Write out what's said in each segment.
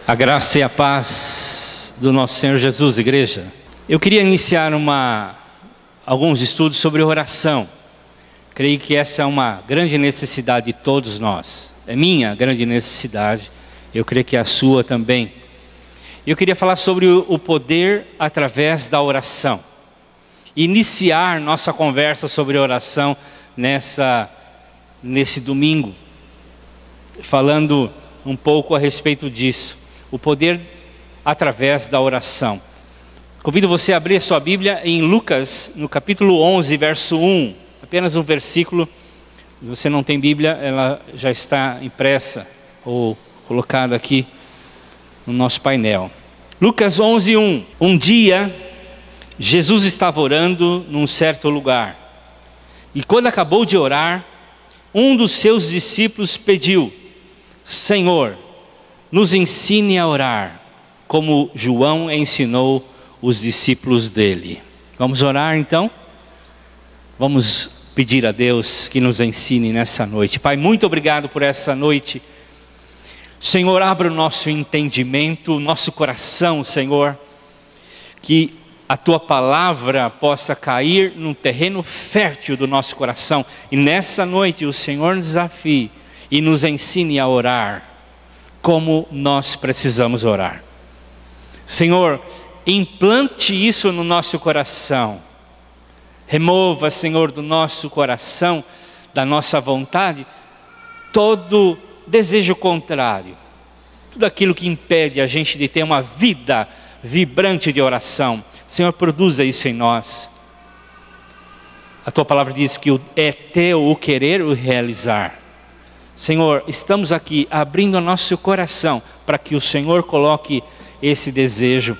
A graça e a paz do nosso Senhor Jesus, igreja. Eu queria iniciar alguns estudos sobre oração. Creio que essa é uma grande necessidade de todos nós. É minha grande necessidade. Eu creio que é a sua também. Eu queria falar sobre o poder através da oração. Iniciar nossa conversa sobre oração nesse domingo, falando um pouco a respeito disso. O poder através da oração. Convido você a abrir a sua Bíblia em Lucas, no capítulo 11, verso 1. Apenas um versículo. Se você não tem Bíblia, ela já está impressa ou colocada aqui no nosso painel. Lucas 11, 1. Um dia, Jesus estava orando num certo lugar. E quando acabou de orar, um dos seus discípulos pediu: Senhor, nos ensine a orar, como João ensinou os discípulos dele. Vamos orar então? Vamos pedir a Deus que nos ensine nessa noite. Pai, muito obrigado por essa noite. Senhor, abra o nosso entendimento, o nosso coração, Senhor, que a Tua palavra possa cair num terreno fértil do nosso coração. E nessa noite o Senhor nos desafie e nos ensine a orar como nós precisamos orar. Senhor, implante isso no nosso coração. Remova, Senhor, do nosso coração, da nossa vontade, todo desejo contrário. Tudo aquilo que impede a gente de ter uma vida vibrante de oração. Senhor, produza isso em nós. A Tua palavra diz que é Teu o querer e o realizar. Senhor, estamos aqui abrindo o nosso coração para que o Senhor coloque esse desejo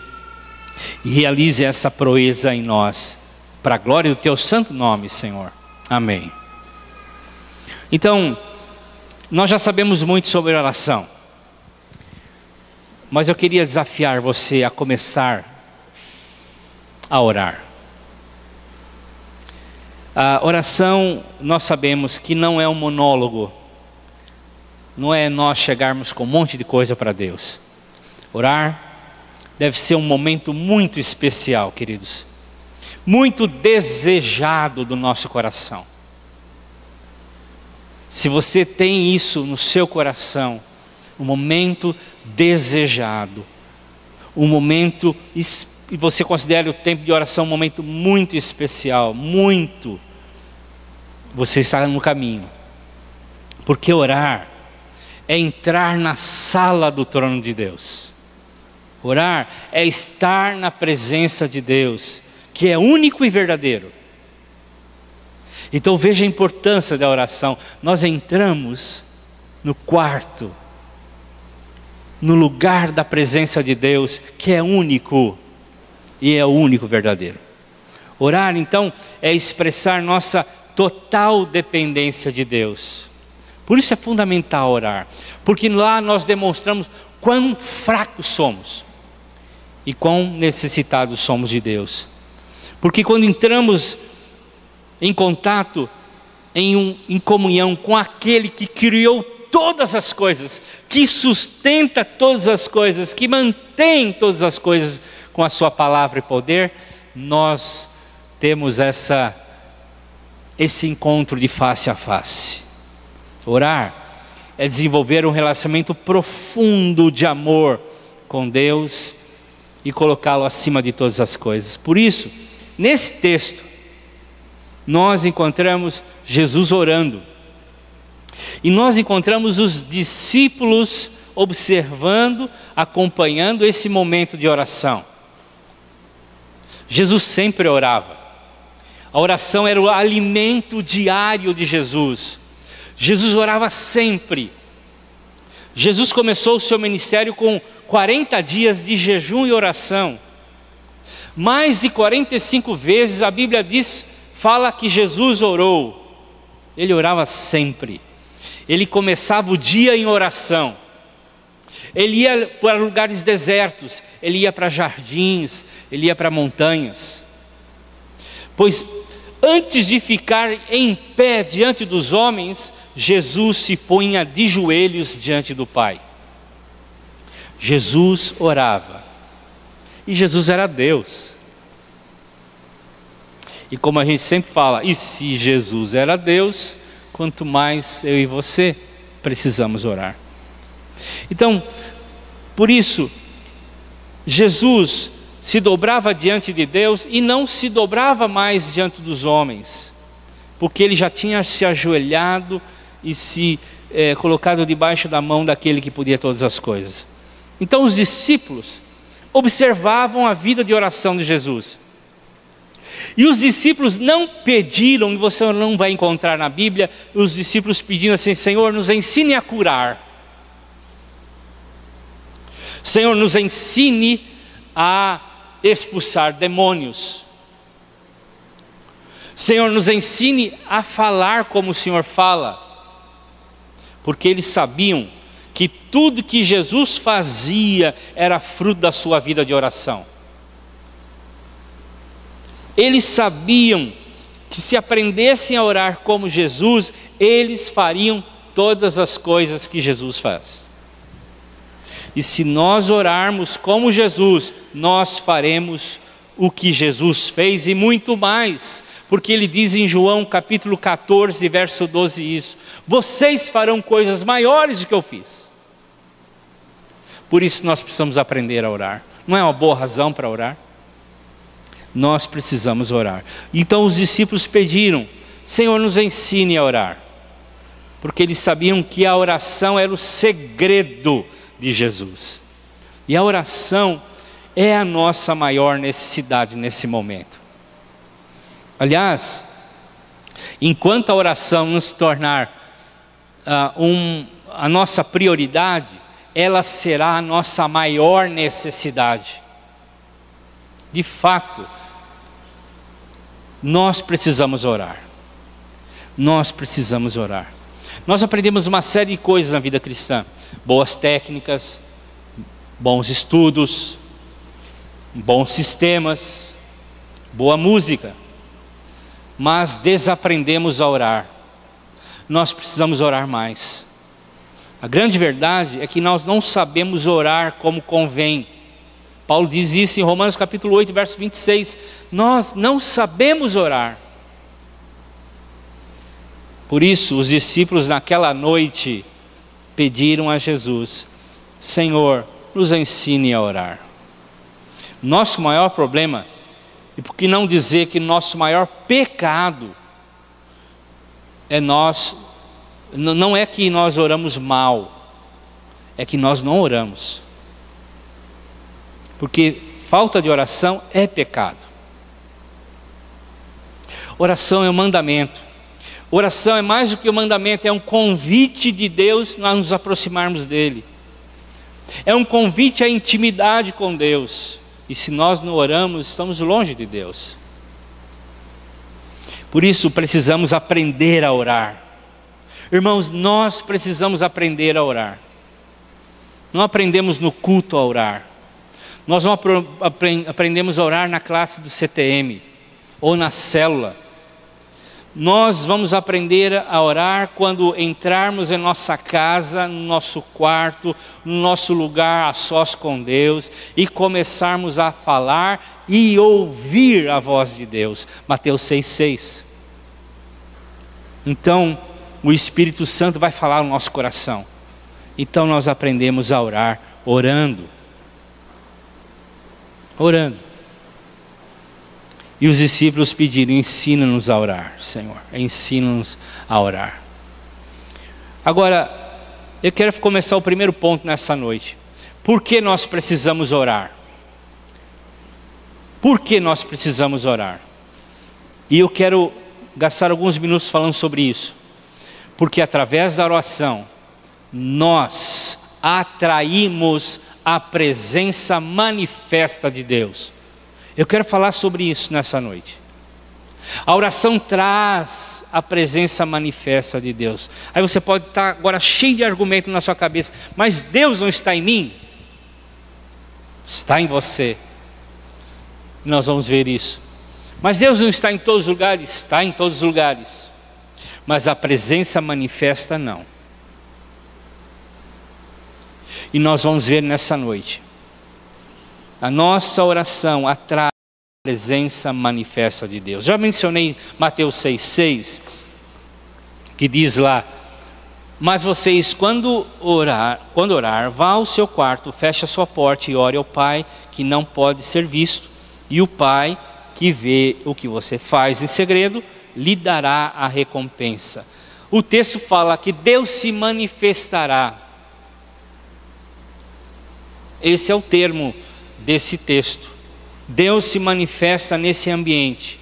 e realize essa proeza em nós, para a glória do Teu santo nome, Senhor. Amém. Então, nós já sabemos muito sobre oração, mas eu queria desafiar você a começar a orar. A oração, nós sabemos que não é um monólogo. Não é nós chegarmos com um monte de coisa para Deus. Orar deve ser um momento muito especial, queridos. Muito desejado do nosso coração. Se você tem isso no seu coração, um momento desejado, um momento, e você considera o tempo de oração um momento muito especial, muito, você está no caminho. Porque orar é entrar na sala do trono de Deus. Orar é estar na presença de Deus, que é único e verdadeiro. Então veja a importância da oração. Nós entramos no quarto, no lugar da presença de Deus, que é único e é o único verdadeiro. Orar então é expressar nossa total dependência de Deus. Por isso é fundamental orar, porque lá nós demonstramos quão fracos somos e quão necessitados somos de Deus. Porque quando entramos em contato, em comunhão com aquele que criou todas as coisas, que sustenta todas as coisas, que mantém todas as coisas com a sua palavra e poder, nós temos esse encontro de face a face. Orar é desenvolver um relacionamento profundo de amor com Deus e colocá-lo acima de todas as coisas. Por isso, nesse texto, nós encontramos Jesus orando. E nós encontramos os discípulos observando, acompanhando esse momento de oração. Jesus sempre orava. A oração era o alimento diário de Jesus. Jesus orava sempre. Jesus começou o seu ministério com 40 dias de jejum e oração. Mais de 45 vezes a Bíblia fala que Jesus orou. Ele orava sempre. Ele começava o dia em oração. Ele ia para lugares desertos, ele ia para jardins, ele ia para montanhas. Pois antes de ficar em pé diante dos homens, Jesus se punha de joelhos diante do Pai. Jesus orava. E Jesus era Deus. E como a gente sempre fala, e se Jesus era Deus, quanto mais eu e você precisamos orar. Então, por isso, Jesus se dobrava diante de Deus e não se dobrava mais diante dos homens, porque ele já tinha se ajoelhado e se colocado debaixo da mão daquele que podia todas as coisas. Então os discípulos observavam a vida de oração de Jesus. E os discípulos não pediram, e você não vai encontrar na Bíblia, os discípulos pedindo assim: Senhor, nos ensine a curar. Senhor, nos ensine a expulsar demônios. Senhor, nos ensine a falar como o Senhor fala. Porque eles sabiam que tudo que Jesus fazia era fruto da sua vida de oração. Eles sabiam que se aprendessem a orar como Jesus, eles fariam todas as coisas que Jesus faz. E se nós orarmos como Jesus, nós faremos o que Jesus fez e muito mais. Porque ele diz em João capítulo 14, verso 12 isso: vocês farão coisas maiores do que eu fiz. Por isso nós precisamos aprender a orar. Não é uma boa razão para orar? Nós precisamos orar. Então os discípulos pediram: Senhor, nos ensine a orar. Porque eles sabiam que a oração era o segredo de Jesus. E a oração é a nossa maior necessidade nesse momento. Aliás, enquanto a oração não se tornar a nossa prioridade, ela será a nossa maior necessidade. De fato, nós precisamos orar. Nós precisamos orar. Nós aprendemos uma série de coisas na vida cristã: boas técnicas, bons estudos, bons sistemas, boa música. Mas desaprendemos a orar. Nós precisamos orar mais. A grande verdade é que nós não sabemos orar como convém. Paulo diz isso em Romanos capítulo 8, verso 26. Nós não sabemos orar. Por isso, os discípulos naquela noite pediram a Jesus: Senhor, nos ensine a orar. Nosso maior problema, e por que não dizer que nosso maior pecado, não é que nós oramos mal, é que nós não oramos. Porque falta de oração é pecado. Oração é um mandamento. Oração é mais do que um mandamento, é um convite de Deus a nos aproximarmos dEle. É um convite à intimidade com Deus. E se nós não oramos, estamos longe de Deus. Por isso precisamos aprender a orar. Irmãos, nós precisamos aprender a orar. Não aprendemos no culto a orar. Nós não aprendemos a orar na classe do CTM ou na célula. Nós vamos aprender a orar quando entrarmos em nossa casa, no nosso quarto, no nosso lugar a sós com Deus e começarmos a falar e ouvir a voz de Deus. Mateus 6,6. Então, o Espírito Santo vai falar no nosso coração. Então nós aprendemos a orar, orando. E os discípulos pediram: ensina-nos a orar, Senhor, ensina-nos a orar. Agora, eu quero começar o primeiro ponto nessa noite. Por que nós precisamos orar? Por que nós precisamos orar? E eu quero gastar alguns minutos falando sobre isso. Porque através da oração, nós atraímos a presença manifesta de Deus. Eu quero falar sobre isso nessa noite. A oração traz a presença manifesta de Deus. Aí você pode estar agora cheio de argumento na sua cabeça: mas Deus não está em mim? Está em você. Nós vamos ver isso. Mas Deus não está em todos os lugares? Está em todos os lugares. Mas a presença manifesta não. E nós vamos ver nessa noite. A nossa oração atrai a presença manifesta de Deus. Já mencionei Mateus 6,6, que diz lá: mas vocês, quando orar, vá ao seu quarto, feche a sua porta e ore ao Pai que não pode ser visto, e o Pai que vê o que você faz em segredo, lhe dará a recompensa. O texto fala que Deus se manifestará. Esse é o termo desse texto. Deus se manifesta nesse ambiente.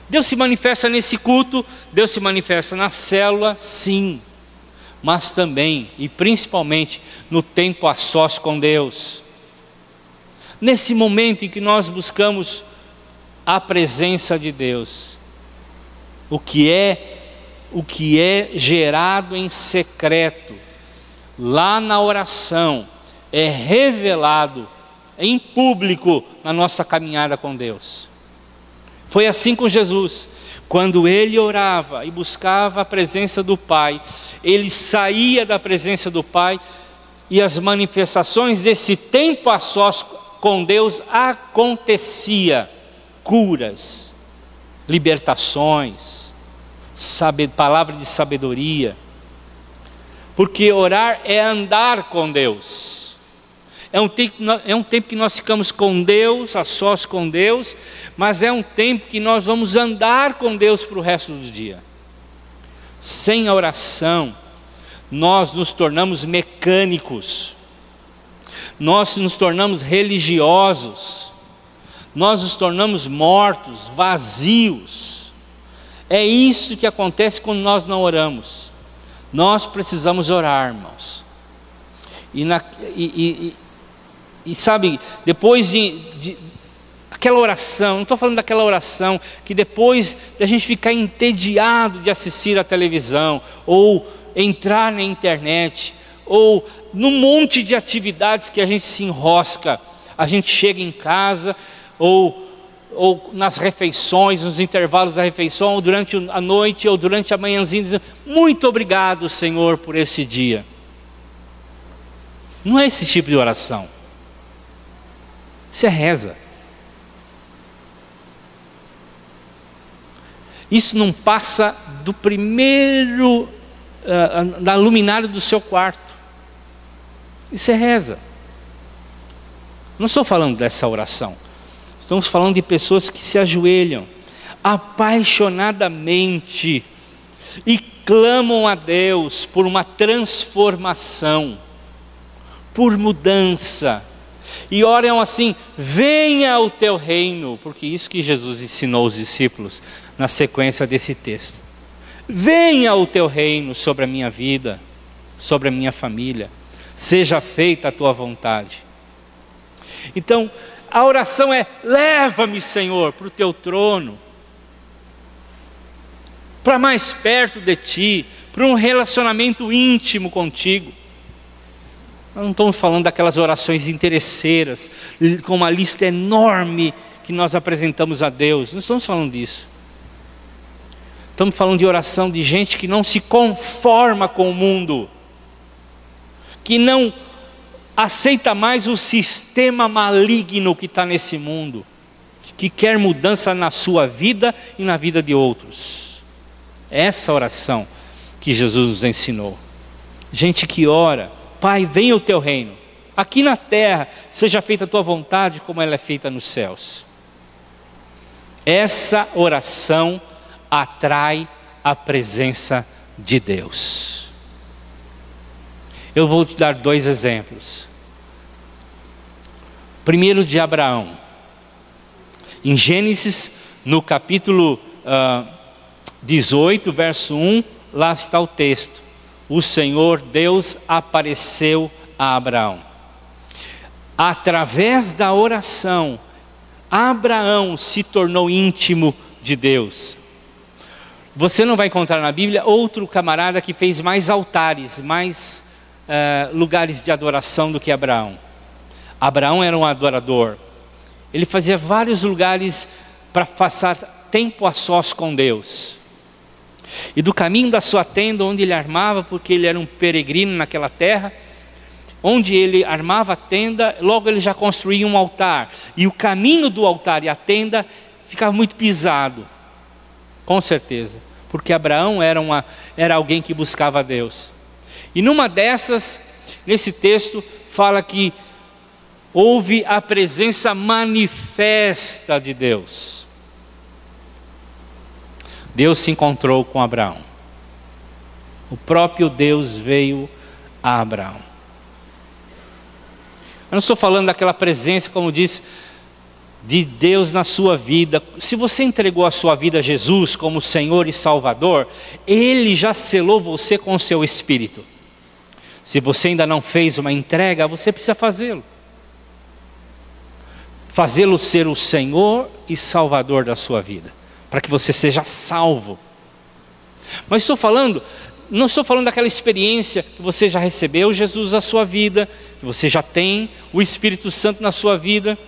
Deus se manifesta nesse culto, Deus se manifesta na célula, sim, mas também e principalmente no tempo a sós com Deus. Nesse momento em que nós buscamos a presença de Deus, o que é gerado em secreto, lá na oração, é revelado em público na nossa caminhada com Deus. Foi assim com Jesus. Quando ele orava e buscava a presença do Pai, ele saía da presença do Pai e as manifestações desse tempo a sós com Deus acontecia. Curas, libertações, palavra de sabedoria. Porque orar é andar com Deus. É um tempo que nós ficamos com Deus, a sós com Deus, mas é um tempo que nós vamos andar com Deus para o resto do dia. Sem a oração, nós nos tornamos mecânicos, nós nos tornamos religiosos, nós nos tornamos mortos, vazios. É isso que acontece quando nós não oramos. Nós precisamos orar, irmãos. E sabe, depois de aquela oração, não estou falando daquela oração que depois de a gente ficar entediado de assistir a televisão, ou entrar na internet, ou num monte de atividades que a gente se enrosca, a gente chega em casa, ou nas refeições, nos intervalos da refeição, ou durante a noite, ou durante a manhãzinha, dizendo: muito obrigado, Senhor, por esse dia. Não é esse tipo de oração. Isso é reza. Isso não passa do primeiro, da luminária do seu quarto. Isso é reza. Não estou falando dessa oração. Estamos falando de pessoas que se ajoelham apaixonadamente e clamam a Deus por uma transformação, por mudança. E oram assim: venha o teu reino, porque isso que Jesus ensinou os discípulos na sequência desse texto. Venha o teu reino sobre a minha vida, sobre a minha família, seja feita a tua vontade. Então, a oração é: leva-me, Senhor, para o teu trono, para mais perto de ti, para um relacionamento íntimo contigo. Nós não estamos falando daquelas orações interesseiras, com uma lista enorme que nós apresentamos a Deus. Não estamos falando disso. Estamos falando de oração de gente que não se conforma com o mundo, que não aceita mais o sistema maligno que está nesse mundo, que quer mudança na sua vida e na vida de outros. É essa oração que Jesus nos ensinou. Gente que ora: Pai, venha o teu reino, aqui na terra, seja feita a tua vontade como ela é feita nos céus. Essa oração atrai a presença de Deus. Eu vou te dar 2 exemplos. Primeiro, de Abraão. Em Gênesis, no capítulo 18, verso 1, lá está o texto: o Senhor Deus apareceu a Abraão. Através da oração, Abraão se tornou íntimo de Deus. Você não vai encontrar na Bíblia outro camarada que fez mais altares, mais lugares de adoração do que Abraão. Abraão era um adorador. Ele fazia vários lugares para passar tempo a sós com Deus. E do caminho da sua tenda, onde ele armava, porque ele era um peregrino naquela terra, onde ele armava a tenda, logo ele já construía um altar. E o caminho do altar e a tenda ficava muito pisado, com certeza, porque Abraão era alguém que buscava a Deus. E numa dessas, nesse texto, fala que houve a presença manifesta de Deus. Deus se encontrou com Abraão. O próprio Deus veio a Abraão. Eu não estou falando daquela presença, como diz, de Deus na sua vida. Se você entregou a sua vida a Jesus como Senhor e Salvador, Ele já selou você com o seu Espírito. Se você ainda não fez uma entrega, você precisa fazê-lo. Fazê-lo ser o Senhor e Salvador da sua vida, para que você seja salvo. Mas não estou falando daquela experiência que você já recebeu Jesus na sua vida, que você já tem o Espírito Santo na sua vida.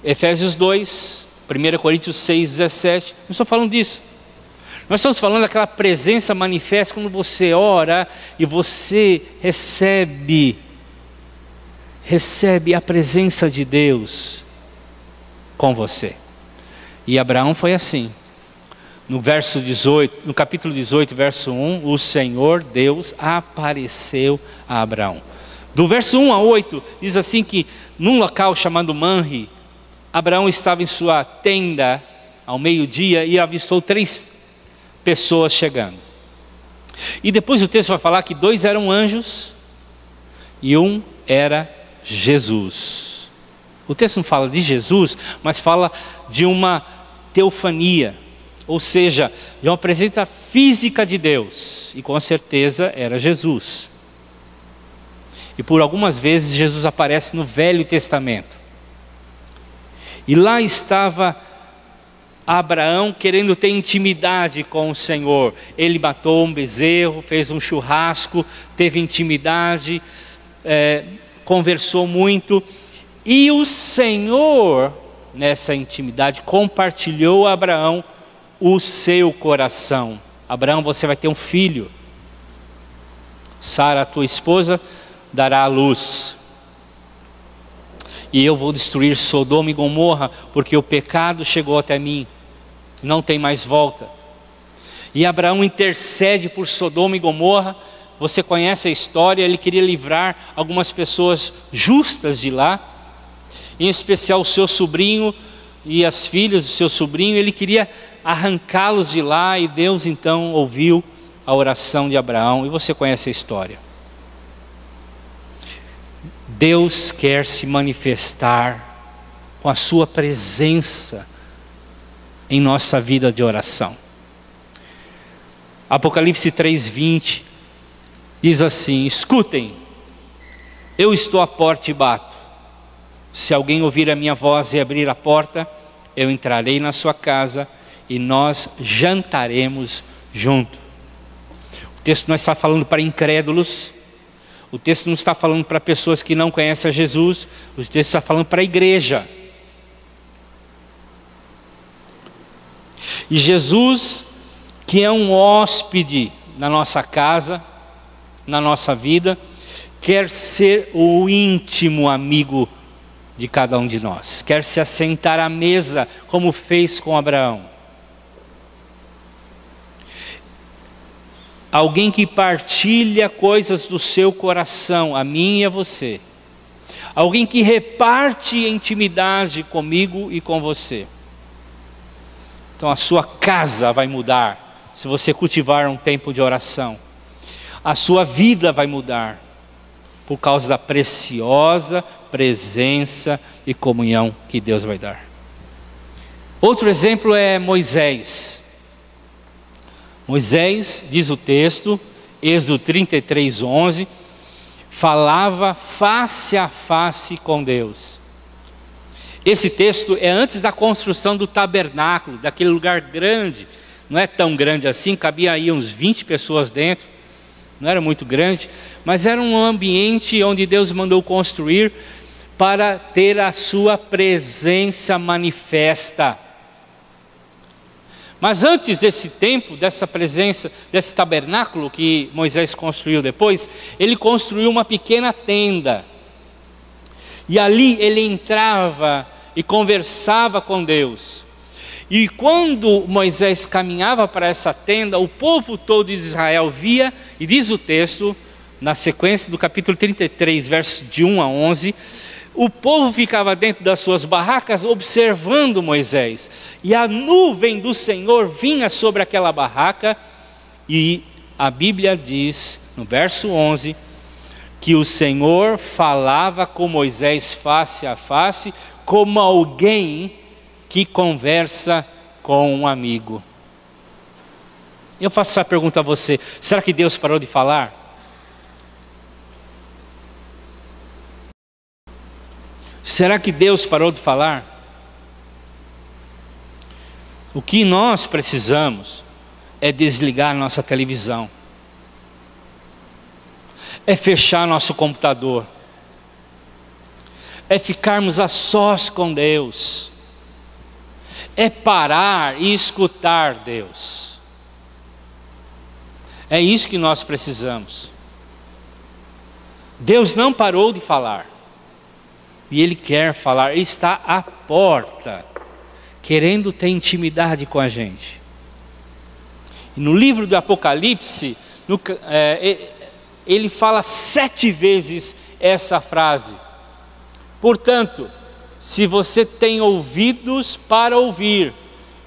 Efésios 2, 1 Coríntios 6, 17, não estou falando disso. Nós estamos falando daquela presença manifesta quando você ora e você recebe a presença de Deus com você. E Abraão foi assim. No capítulo 18, verso 1, o Senhor Deus apareceu a Abraão. Do verso 1 a 8, diz assim que num local chamado Manre, Abraão estava em sua tenda ao meio-dia e avistou 3 pessoas chegando. E depois o texto vai falar que 2 eram anjos e 1 era Jesus. O texto não fala de Jesus, mas fala de uma teofania, ou seja, de uma presença física de Deus, e com certeza era Jesus. E por algumas vezes Jesus aparece no Velho Testamento. E lá estava Abraão querendo ter intimidade com o Senhor. Ele matou um bezerro, fez um churrasco, teve intimidade, conversou muito. E o Senhor, nessa intimidade, compartilhou a Abraão o seu coração. Abraão, você vai ter um filho. Sara, tua esposa, dará à luz. E eu vou destruir Sodoma e Gomorra, porque o pecado chegou até mim. Não tem mais volta. E Abraão intercede por Sodoma e Gomorra. Você conhece a história, ele queria livrar algumas pessoas justas de lá, em especial o seu sobrinho e as filhas do seu sobrinho. Ele queria arrancá-los de lá, e Deus então ouviu a oração de Abraão, e você conhece a história. Deus quer se manifestar com a sua presença em nossa vida de oração. Apocalipse 3:20 diz assim: escutem, eu estou à porta e bato. Se alguém ouvir a minha voz e abrir a porta, eu entrarei na sua casa e nós jantaremos junto. O texto não está falando para incrédulos. O texto não está falando para pessoas que não conhecem a Jesus. O texto está falando para a igreja. E Jesus, que é um hóspede na nossa casa, na nossa vida, quer ser o íntimo amigo de cada um de nós. Quer se assentar à mesa, como fez com Abraão. Alguém que partilha coisas do seu coração, a mim e a você. Alguém que reparte intimidade comigo e com você. Então a sua casa vai mudar, se você cultivar um tempo de oração. A sua vida vai mudar, por causa da preciosa presença e comunhão que Deus vai dar. Outro exemplo é Moisés. Moisés, diz o texto, Êxodo 33:11, falava face a face com Deus. Esse texto é antes da construção do tabernáculo, daquele lugar grande. Não é tão grande assim, cabia aí uns 20 pessoas dentro. Não era muito grande, mas era um ambiente onde Deus mandou construir para ter a sua presença manifesta. Mas antes desse tempo, dessa presença, desse tabernáculo que Moisés construiu depois, ele construiu uma pequena tenda. E ali ele entrava e conversava com Deus. E quando Moisés caminhava para essa tenda, o povo todo de Israel via, e diz o texto, na sequência do capítulo 33, versos de 1 a 11, o povo ficava dentro das suas barracas observando Moisés. E a nuvem do Senhor vinha sobre aquela barraca. E a Bíblia diz, no verso 11, que o Senhor falava com Moisés face a face, como alguém que conversa com um amigo. Eu faço essa pergunta a você: será que Deus parou de falar? Será que Deus parou de falar? O que nós precisamos é desligar nossa televisão, é fechar nosso computador, é ficarmos a sós com Deus, é parar e escutar Deus. É isso que nós precisamos. Deus não parou de falar. E Ele quer falar, Ele está à porta, querendo ter intimidade com a gente. E no livro do Apocalipse, ele fala 7 vezes essa frase. Portanto, se você tem ouvidos para ouvir,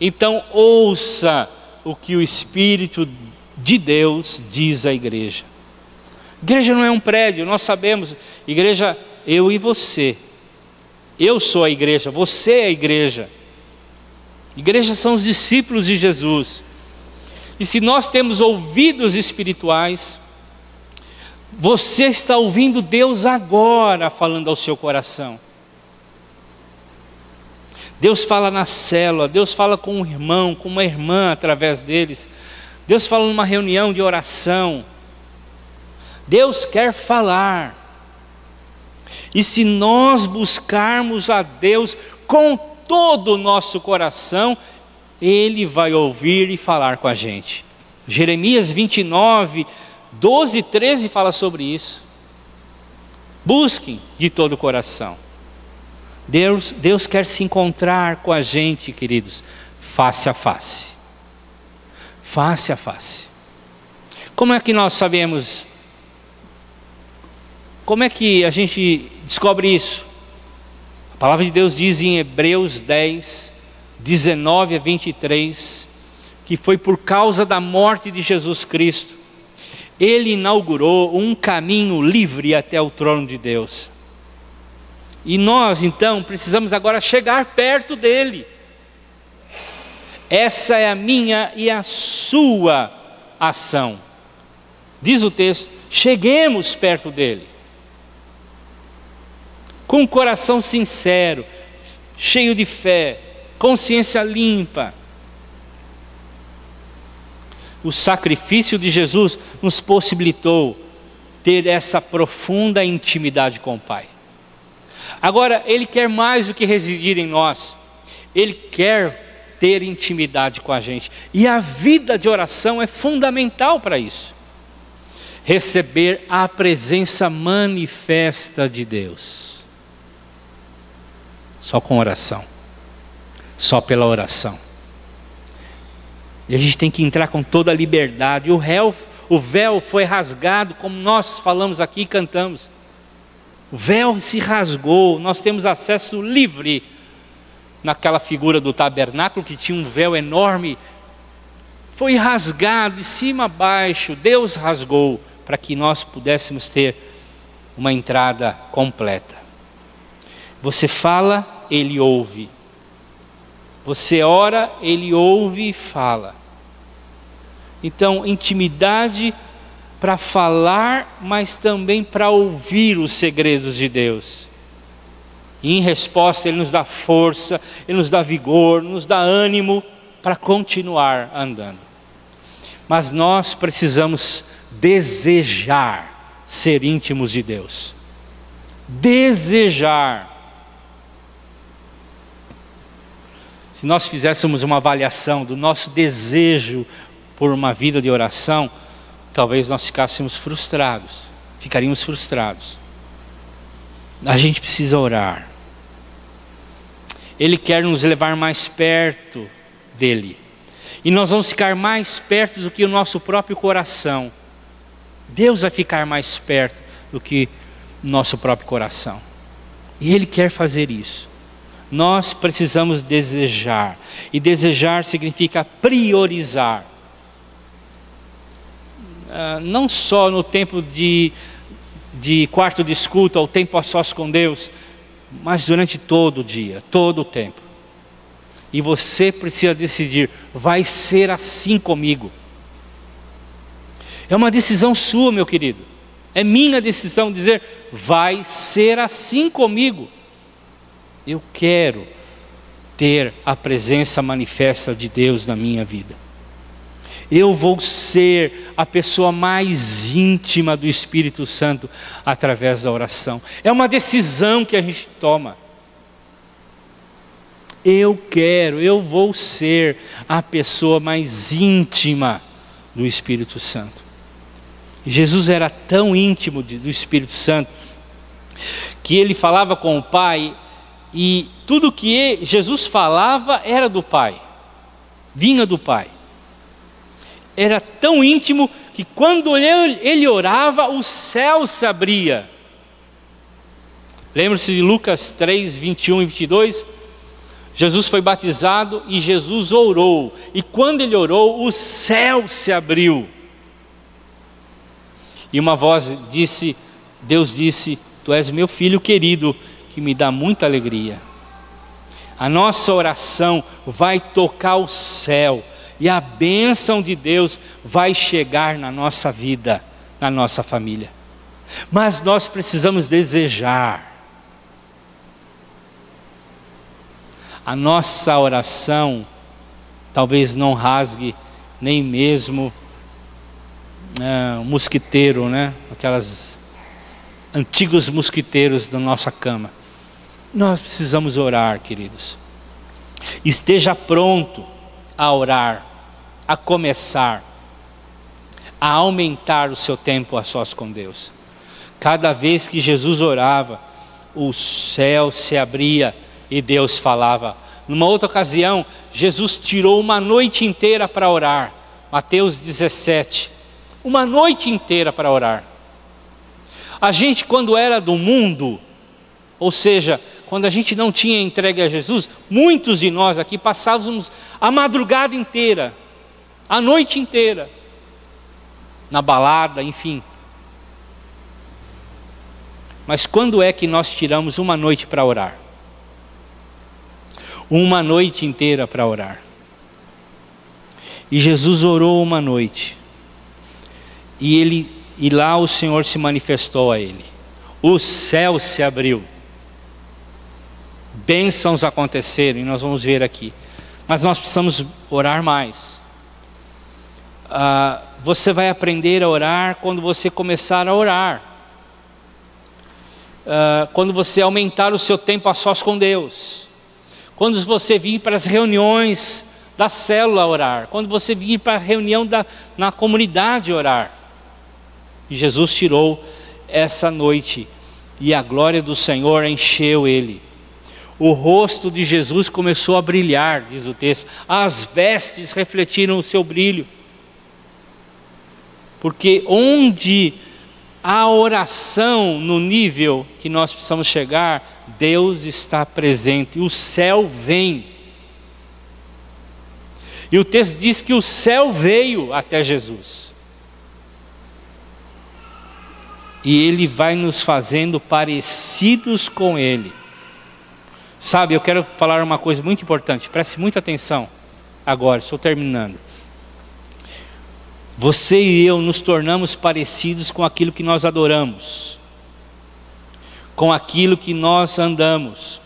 então ouça o que o Espírito de Deus diz à igreja. Igreja não é um prédio, nós sabemos. Igreja, eu e você. Eu sou a igreja, você é a igreja. Igreja são os discípulos de Jesus. E se nós temos ouvidos espirituais, você está ouvindo Deus agora falando ao seu coração. Deus fala na célula, Deus fala com um irmão, com uma irmã através deles. Deus fala numa reunião de oração. Deus quer falar. E se nós buscarmos a Deus com todo o nosso coração, Ele vai ouvir e falar com a gente. Jeremias 29, 12 e 13 fala sobre isso. Busquem de todo o coração. Deus quer se encontrar com a gente, queridos, face a face. Face a face. Como é que nós sabemos? Como é que a gente descobre isso? A palavra de Deus diz em Hebreus 10, 19 a 23, que foi por causa da morte de Jesus Cristo. Ele inaugurou um caminho livre até o trono de Deus. E nós então precisamos agora chegar perto dele. Essa é a minha e a sua ação. Diz o texto: cheguemos perto dele. Com um coração sincero, cheio de fé, consciência limpa. O sacrifício de Jesus nos possibilitou ter essa profunda intimidade com o Pai. Agora, Ele quer mais do que residir em nós. Ele quer ter intimidade com a gente. E a vida de oração é fundamental para isso. Receber a presença manifesta de Deus. Só com oração. Só pela oração. E a gente tem que entrar com toda a liberdade. O véu foi rasgado, como nós falamos aqui e cantamos. O véu se rasgou, nós temos acesso livre naquela figura do tabernáculo que tinha um véu enorme. Foi rasgado de cima a baixo, Deus rasgou para que nós pudéssemos ter uma entrada completa. Você fala, Ele ouve. Você ora, Ele ouve e fala. Então, intimidade para falar, mas também para ouvir os segredos de Deus. E em resposta, Ele nos dá força, Ele nos dá vigor, nos dá ânimo para continuar andando. Mas nós precisamos desejar ser íntimos de Deus. Desejar. Se nós fizéssemos uma avaliação do nosso desejo por uma vida de oração, talvez nós ficaríamos frustrados. A gente precisa orar. Ele quer nos levar mais perto dele. E nós vamos ficar mais perto do que o nosso próprio coração. Deus vai ficar mais perto do que o nosso próprio coração. E Ele quer fazer isso. Nós precisamos desejar. E desejar significa priorizar. Não só no tempo de quarto de escuta, ou tempo a sós com Deus, mas durante todo o dia, todo o tempo. E você precisa decidir, vai ser assim comigo. É uma decisão sua, meu querido. É minha decisão dizer, vai ser assim comigo. Eu quero ter a presença manifesta de Deus na minha vida. Eu vou ser a pessoa mais íntima do Espírito Santo através da oração. É uma decisão que a gente toma. Eu vou ser a pessoa mais íntima do Espírito Santo. Jesus era tão íntimo do Espírito Santo que ele falava com o Pai e tudo que Jesus falava era do Pai, vinha do Pai. Era tão íntimo que quando ele orava, o céu se abria. Lembra-se de Lucas 3, 21 e 22? Jesus foi batizado e Jesus orou. E quando ele orou, o céu se abriu. E uma voz disse, Deus disse, tu és meu filho querido, que me dá muita alegria. A nossa oração vai tocar o céu. E a bênção de Deus vai chegar na nossa vida, na nossa família. Mas nós precisamos desejar. A nossa oração talvez não rasgue nem mesmo um mosquiteiro, né? Aquelas antigos mosquiteiros da nossa cama. Nós precisamos orar, queridos. Esteja pronto a orar, a começar, a aumentar o seu tempo a sós com Deus. Cada vez que Jesus orava, o céu se abria e Deus falava. Numa outra ocasião, Jesus tirou uma noite inteira para orar. Mateus 17. Uma noite inteira para orar. A gente, quando era do mundo, ou seja, quando a gente não tinha entregue a Jesus, muitos de nós aqui passávamos a madrugada inteira, a noite inteira, na balada, enfim. Mas quando é que nós tiramos uma noite para orar? Uma noite inteira para orar. E Jesus orou uma noite. E lá o Senhor se manifestou a ele. O céu se abriu. Bênçãos aconteceram, e nós vamos ver aqui. Mas nós precisamos orar mais. Você vai aprender a orar quando você começar a orar. Quando você aumentar o seu tempo a sós com Deus. Quando você vir para as reuniões da célula orar. Quando você vir para a reunião na comunidade orar. E Jesus tirou essa noite. E a glória do Senhor encheu ele. O rosto de Jesus começou a brilhar, diz o texto. As vestes refletiram o seu brilho. Porque onde há oração no nível que nós precisamos chegar, Deus está presente. O céu vem. E o texto diz que o céu veio até Jesus. E Ele vai nos fazendo parecidos com Ele. Sabe, eu quero falar uma coisa muito importante. Preste muita atenção agora, estou terminando. Você e eu nos tornamos parecidos com aquilo que nós adoramos, com aquilo que nós andamos.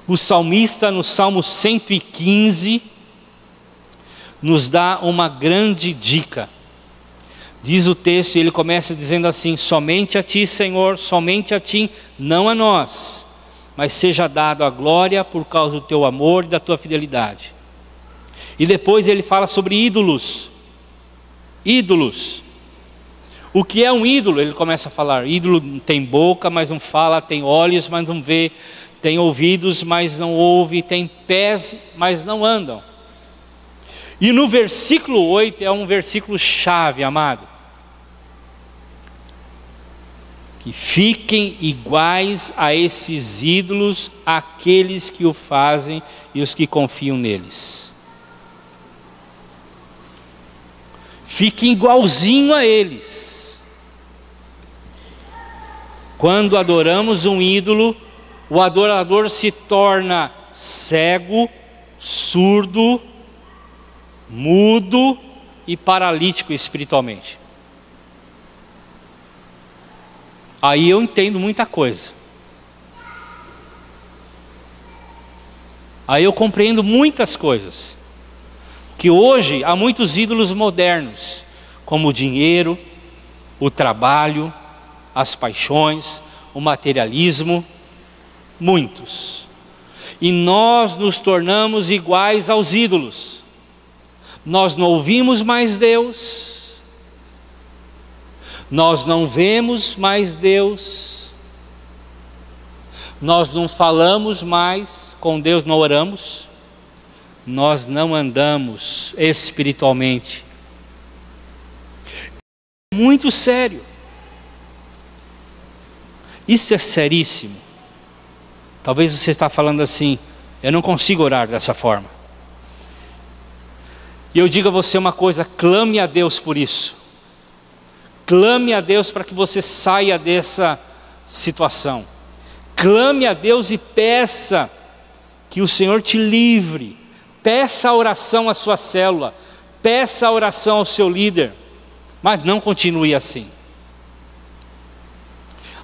O salmista no Salmo 115 nos dá uma grande dica. Diz o texto, e ele começa dizendo assim: somente a ti, Senhor, somente a ti, não a nós, mas seja dado a glória por causa do teu amor e da tua fidelidade. E depois ele fala sobre ídolos. Ídolos. O que é um ídolo? Ele começa a falar: ídolo tem boca, mas não fala, tem olhos, mas não vê, tem ouvidos, mas não ouve, tem pés, mas não andam. E no versículo 8 é um versículo chave, amado. Que fiquem iguais a esses ídolos aqueles que o fazem e os que confiam neles. Fiquem igualzinho a eles. Quando adoramos um ídolo, o adorador se torna cego, surdo, mudo e paralítico espiritualmente. Aí eu entendo muita coisa. Aí eu compreendo muitas coisas. Que hoje há muitos ídolos modernos, como o dinheiro, o trabalho, as paixões, o materialismo, muitos. E nós nos tornamos iguais aos ídolos. Nós não ouvimos mais Deus, nós não vemos mais Deus, nós não falamos mais com Deus, não oramos, nós não andamos espiritualmente. Muito sério. Isso é seríssimo. Talvez você está falando assim: eu não consigo orar dessa forma. E eu digo a você uma coisa: clame a Deus por isso. Clame a Deus para que você saia dessa situação. Clame a Deus e peça que o Senhor te livre. Peça a oração à sua célula. Peça a oração ao seu líder. Mas não continue assim.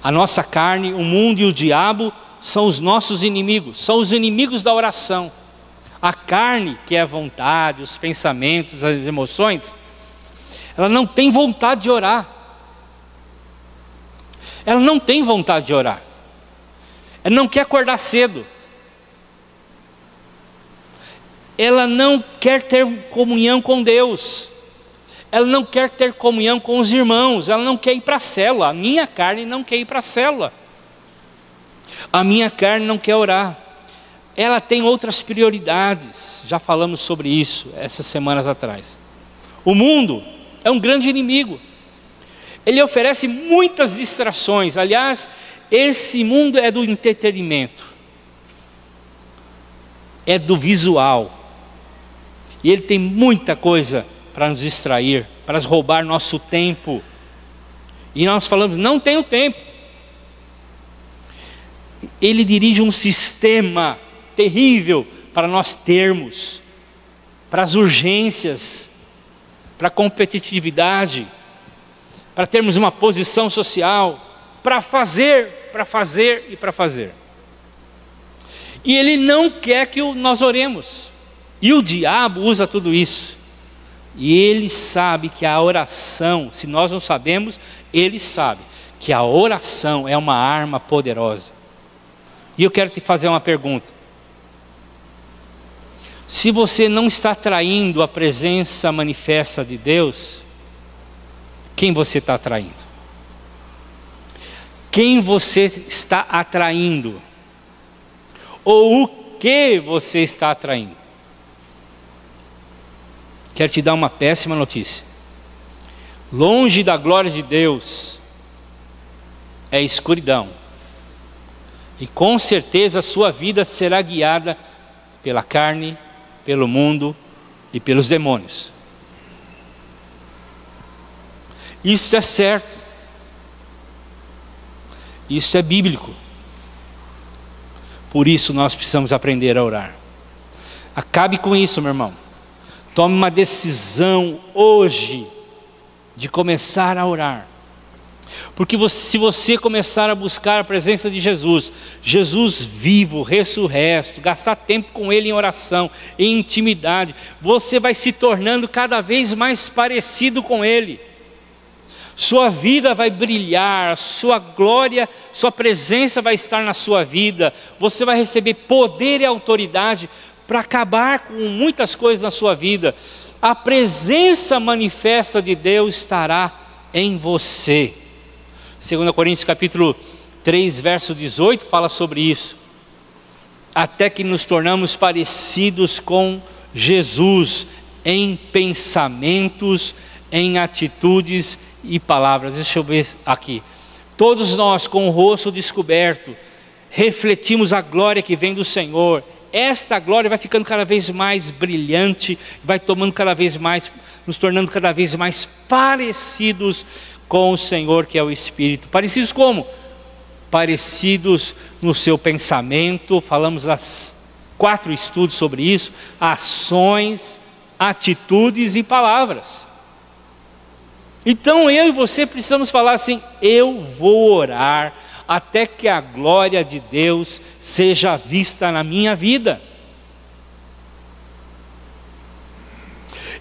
A nossa carne, o mundo e o diabo são os nossos inimigos. São os inimigos da oração. A carne, que é a vontade, os pensamentos, as emoções, ela não tem vontade de orar. Ela não tem vontade de orar. Ela não quer acordar cedo. Ela não quer ter comunhão com Deus. Ela não quer ter comunhão com os irmãos. Ela não quer ir para a célula. A minha carne não quer ir para a célula. A minha carne não quer orar. Ela tem outras prioridades. Já falamos sobre isso essas semanas atrás. O mundo é um grande inimigo. Ele oferece muitas distrações. Aliás, esse mundo é do entretenimento. É do visual. E ele tem muita coisa para nos distrair, para roubar nosso tempo. E nós falamos: não tenho tempo. Ele dirige um sistema terrível para nós termos, para as urgências, para a competitividade, para termos uma posição social, para fazer e para fazer. E ele não quer que nós oremos. E o diabo usa tudo isso. E ele sabe que a oração, se nós não sabemos, ele sabe que a oração é uma arma poderosa. E eu quero te fazer uma pergunta. Se você não está atraindo a presença manifesta de Deus, quem você está atraindo? Quem você está atraindo? Ou o que você está atraindo? Quero te dar uma péssima notícia. Longe da glória de Deus é escuridão. E com certeza a sua vida será guiada pela carne, pelo mundo e pelos demônios. Isso é certo. Isso é bíblico. Por isso nós precisamos aprender a orar. Acabe com isso, meu irmão. Tome uma decisão hoje de começar a orar. Porque se você começar a buscar a presença de Jesus, Jesus vivo, ressurreto, gastar tempo com Ele em oração, em intimidade, você vai se tornando cada vez mais parecido com Ele. Sua vida vai brilhar, sua glória, sua presença vai estar na sua vida. Você vai receber poder e autoridade para acabar com muitas coisas na sua vida. A presença manifesta de Deus estará em você. 2 Coríntios capítulo 3, verso 18 fala sobre isso. Até que nos tornamos parecidos com Jesus em pensamentos, em atitudes e palavras. Deixa eu ver aqui. Todos nós com o rosto descoberto refletimos a glória que vem do Senhor. Esta glória vai ficando cada vez mais brilhante, vai tomando cada vez mais, nos tornando cada vez mais parecidos com o Senhor, que é o Espírito. Parecidos como? Parecidos no seu pensamento. Falamos das 4 estudos sobre isso: ações, atitudes e palavras. Então eu e você precisamos falar assim: eu vou orar até que a glória de Deus seja vista na minha vida.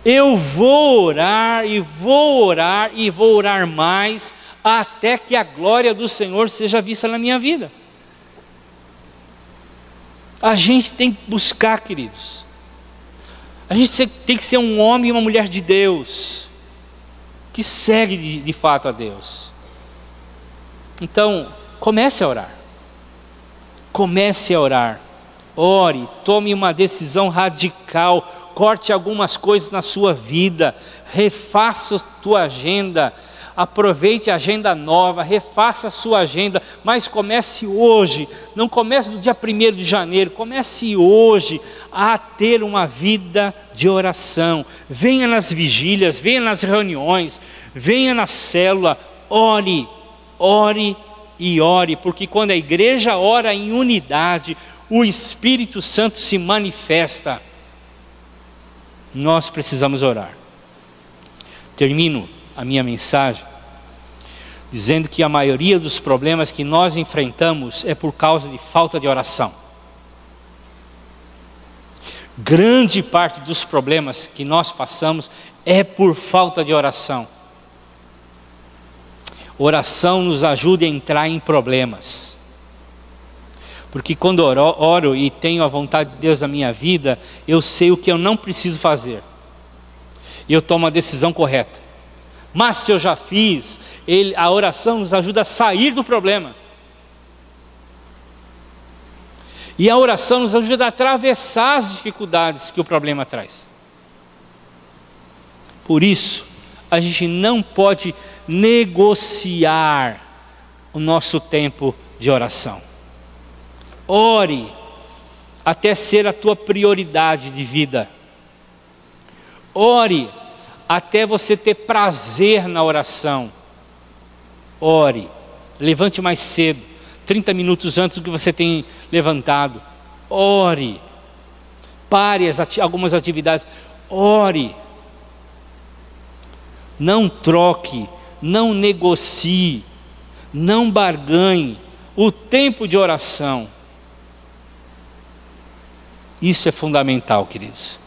Eu vou orar e vou orar e vou orar mais até que a glória do Senhor seja vista na minha vida. A gente tem que buscar, queridos. A gente tem que ser um homem e uma mulher de Deus, que segue de fato a Deus. Então, comece a orar. Comece a orar. Ore, tome uma decisão radical, corte algumas coisas na sua vida, refaça a tua agenda, aproveite a agenda nova, refaça a sua agenda, mas comece hoje, não comece no dia 1º de janeiro, comece hoje a ter uma vida de oração. Venha nas vigílias, venha nas reuniões, venha na célula, ore, ore e ore, porque quando a igreja ora em unidade, o Espírito Santo se manifesta. Nós precisamos orar. Termino a minha mensagem dizendo que a maioria dos problemas que nós enfrentamos é por causa de falta de oração. Grande parte dos problemas que nós passamos é por falta de oração. Oração nos ajuda a entrar em problemas. Porque quando oro e tenho a vontade de Deus na minha vida, eu sei o que eu não preciso fazer. E eu tomo a decisão correta. Mas se eu já fiz, a oração nos ajuda a sair do problema. E a oração nos ajuda a atravessar as dificuldades que o problema traz. Por isso, a gente não pode negociar o nosso tempo de oração. Ore até ser a tua prioridade de vida. Ore até você ter prazer na oração. Ore, levante mais cedo, 30 minutos antes do que você tem levantado. Ore, pare algumas atividades. Ore, não troque, não negocie, não barganhe o tempo de oração. Isso é fundamental, queridos.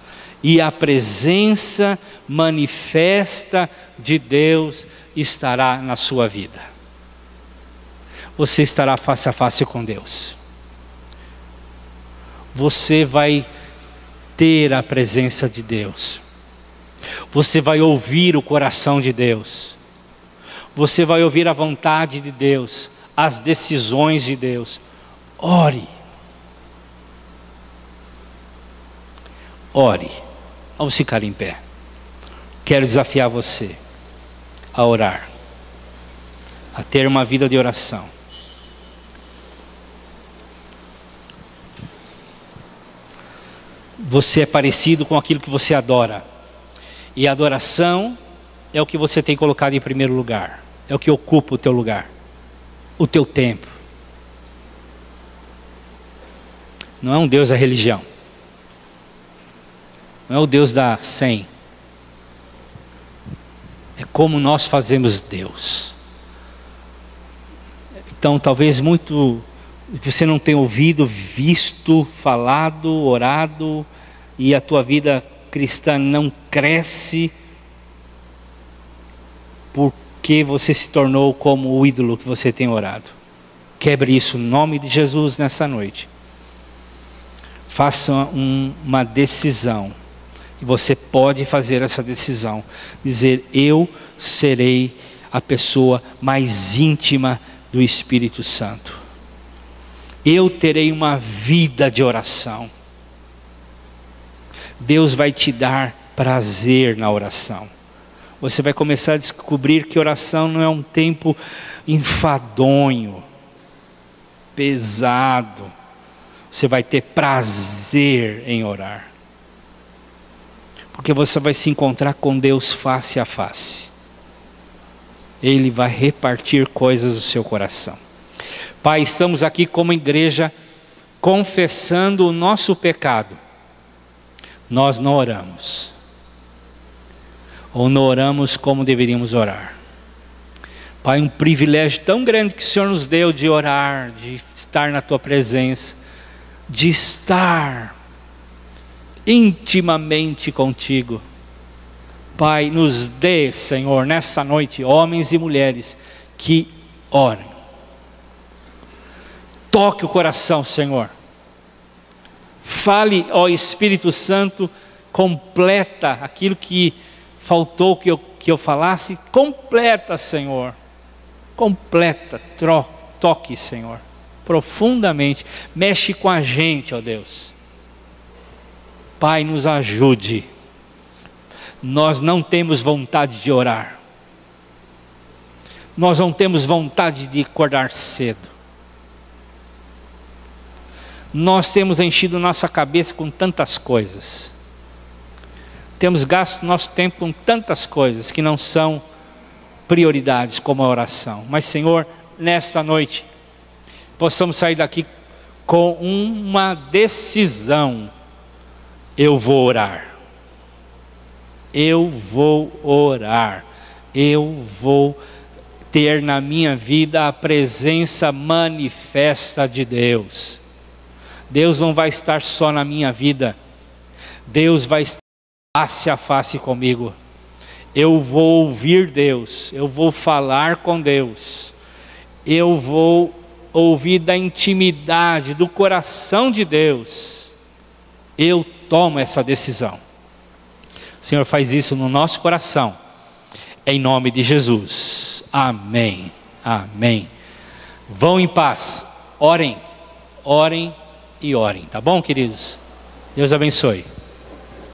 E a presença manifesta de Deus estará na sua vida. Você estará face a face com Deus. Você vai ter a presença de Deus. Você vai ouvir o coração de Deus. Você vai ouvir a vontade de Deus, as decisões de Deus. Ore. Ore. Vamos ficar em pé. Quero desafiar você a orar, a ter uma vida de oração. Você é parecido com aquilo que você adora. E a adoração é o que você tem colocado em primeiro lugar. É o que ocupa o teu lugar, o teu tempo. Não é um Deus da religião. Não é o Deus da 100. É como nós fazemos Deus. Então talvez muito você não tenha ouvido, visto, falado, orado, e a tua vida cristã não cresce, porque porque você se tornou como o ídolo que você tem orado. Quebre isso no nome de Jesus nessa noite. Faça uma decisão. E você pode fazer essa decisão. Dizer: eu serei a pessoa mais íntima do Espírito Santo. Eu terei uma vida de oração. Deus vai te dar prazer na oração. Você vai começar a descobrir que oração não é um tempo enfadonho, pesado. Você vai ter prazer em orar. Porque você vai se encontrar com Deus face a face. Ele vai repartir coisas do seu coração. Pai, estamos aqui como igreja confessando o nosso pecado. Nós não oramos. Ou não oramos como deveríamos orar. Pai, um privilégio tão grande que o Senhor nos deu de orar, de estar na Tua presença, de estar intimamente contigo. Pai, nos dê, Senhor, nessa noite, homens e mulheres que orem. Toque o coração, Senhor. Fale, ó Espírito Santo, completa aquilo que faltou que eu falasse, completa, Senhor. Completa, toque, Senhor, profundamente. Mexe com a gente, ó Deus. Pai, nos ajude. Nós não temos vontade de orar. Nós não temos vontade de acordar cedo. Nós temos enchido nossa cabeça com tantas coisas. Temos gasto nosso tempo com tantas coisas que não são prioridades como a oração. Mas, Senhor, nessa noite, possamos sair daqui com uma decisão. Eu vou orar. Eu vou orar. Eu vou ter na minha vida a presença manifesta de Deus. Deus não vai estar só na minha vida. Deus vai estar face a face comigo. Eu vou ouvir Deus. Eu vou falar com Deus. Eu vou ouvir da intimidade, do coração de Deus. Eu tomo essa decisão. Senhor, faz isso no nosso coração. Em nome de Jesus. Amém. Amém. Vão em paz. Orem. Orem e orem. Tá bom, queridos? Deus abençoe.